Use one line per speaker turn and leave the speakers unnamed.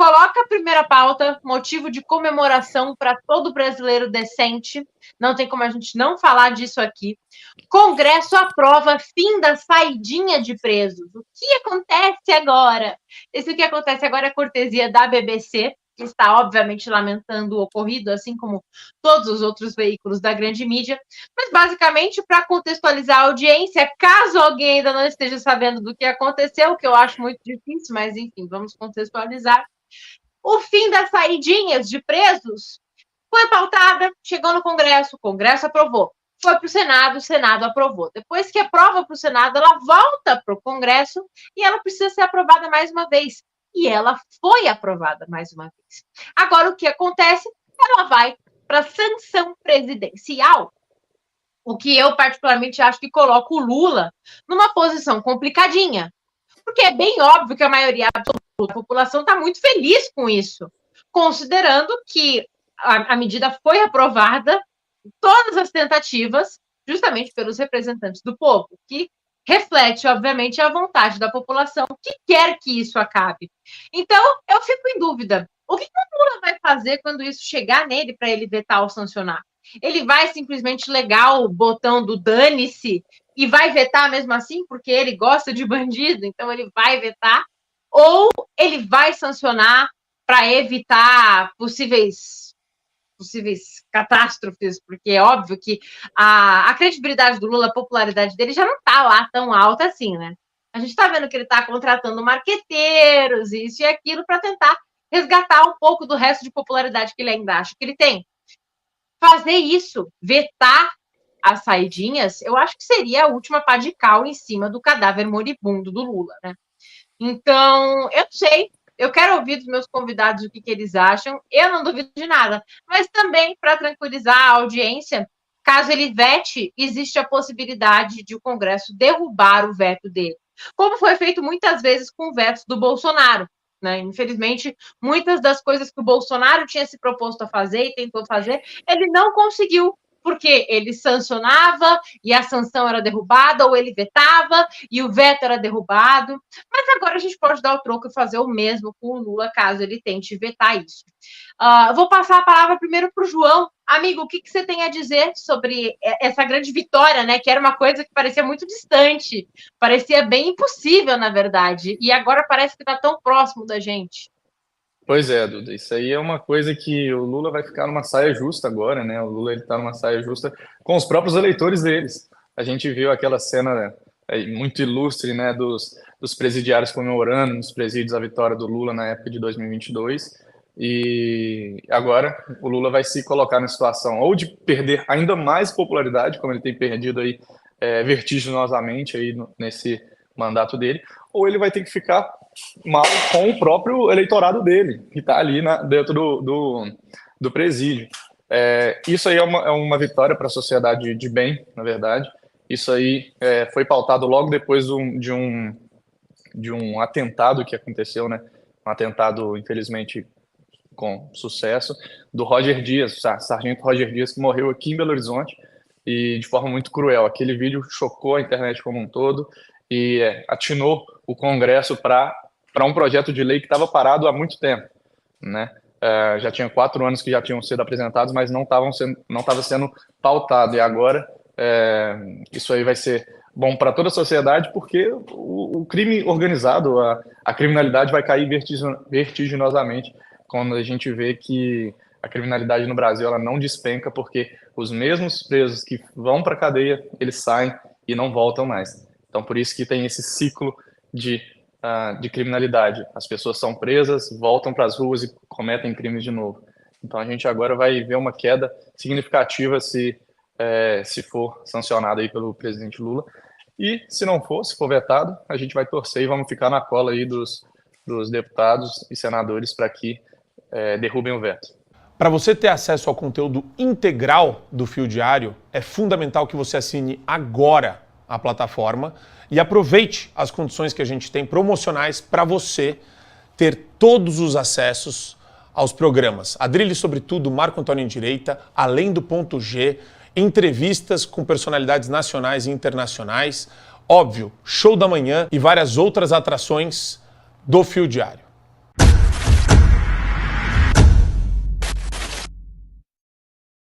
coloca a primeira pauta, motivo de comemoração para todo brasileiro decente. Não tem como a gente não falar disso aqui. Congresso aprova fim da saidinha de presos. O que acontece agora? Esse que acontece agora é cortesia da BBC, que está, obviamente, lamentando o ocorrido, assim como todos os outros veículos da grande mídia. Mas, basicamente, para contextualizar a audiência, caso alguém ainda não esteja sabendo do que aconteceu, que eu acho muito difícil, mas, enfim, vamos contextualizar. O fim das saidinhas de presos foi pautada, chegou no Congresso, o Congresso aprovou. Foi para o Senado aprovou. Depois que aprova para o Senado, ela volta para o Congresso e ela precisa ser aprovada mais uma vez. E ela foi aprovada mais uma vez. Agora, o que acontece? Ela vai para a sanção presidencial, o que eu particularmente acho que coloca o Lula numa posição complicadinha. Porque é bem óbvio que a maioria absoluta da população está muito feliz com isso, considerando que a medida foi aprovada, todas as tentativas, justamente pelos representantes do povo, que reflete, obviamente, a vontade da população que quer que isso acabe. Então, eu fico em dúvida. O que o Lula vai fazer quando isso chegar nele para ele vetar ou sancionar? Ele vai simplesmente ligar o botão do dane-se e vai vetar mesmo assim, porque ele gosta de bandido, então ele vai vetar? Ou ele vai sancionar para evitar possíveis catástrofes, porque é óbvio que a credibilidade do Lula, a popularidade dele já não está lá tão alta assim, né? A gente está vendo que ele está contratando marqueteiros, isso e aquilo, para tentar resgatar um pouco do resto de popularidade que ele ainda acha que ele tem. Fazer isso, vetar as saidinhas, eu acho que seria a última pá de cal em cima do cadáver moribundo do Lula, né? Então, eu não sei, eu quero ouvir dos meus convidados o que eles acham, eu não duvido de nada, mas também, para tranquilizar a audiência, caso ele vete, existe a possibilidade de o Congresso derrubar o veto dele, como foi feito muitas vezes com vetos do Bolsonaro, né? Infelizmente, muitas das coisas que o Bolsonaro tinha se proposto a fazer e tentou fazer, ele não conseguiu, porque ele sancionava e a sanção era derrubada, ou ele vetava e o veto era derrubado. Mas agora a gente pode dar o troco e fazer o mesmo com o Lula, caso ele tente vetar isso. Vou passar a palavra primeiro para o João. Amigo, o que você tem a dizer sobre essa grande vitória, né? Que era uma coisa que parecia muito distante, parecia bem impossível, na verdade, e agora parece que está tão próximo da gente.
Pois é, Duda, isso aí é uma coisa que o Lula vai ficar numa saia justa agora, né? O Lula ele tá numa saia justa com os próprios eleitores deles. A gente viu aquela cena muito ilustre, né, dos presidiários comemorando nos presídios a vitória do Lula na época de 2022. E agora o Lula vai se colocar na situação ou de perder ainda mais popularidade, como ele tem perdido aí vertiginosamente aí nesse mandato dele, ou ele vai ter que ficar mal com o próprio eleitorado dele, que está ali dentro do presídio. Isso aí é uma vitória para a sociedade de bem, na verdade. Isso aí foi pautado logo depois de um atentado que aconteceu, né? Um atentado, infelizmente, com sucesso, do Roger Dias, sargento Roger Dias, que morreu aqui em Belo Horizonte, e de forma muito cruel. Aquele vídeo chocou a internet como um todo e atinou o Congresso para um projeto de lei que estava parado há muito tempo, né? Já tinha 4 anos que já tinham sido apresentados, mas não estava sendo pautado. E agora isso aí vai ser bom para toda a sociedade, porque o crime organizado, a criminalidade vai cair vertiginosamente quando a gente vê que a criminalidade no Brasil ela não despenca, porque os mesmos presos que vão para a cadeia, eles saem e não voltam mais. Então, por isso que tem esse ciclo de criminalidade. As pessoas são presas, voltam para as ruas e cometem crimes de novo. Então, a gente agora vai ver uma queda significativa se for sancionado aí pelo presidente Lula. E, se não for, se for vetado, a gente vai torcer e vamos ficar na cola aí dos deputados e senadores para que derrubem o veto.
Para você ter acesso ao conteúdo integral do Fio Diário, é fundamental que você assine agora a plataforma e aproveite as condições que a gente tem promocionais para você ter todos os acessos aos programas. Adrilho sobre tudo, Marco Antônio em Direita, Além do Ponto G, entrevistas com personalidades nacionais e internacionais, óbvio, Show da Manhã e várias outras atrações do Fio Diário.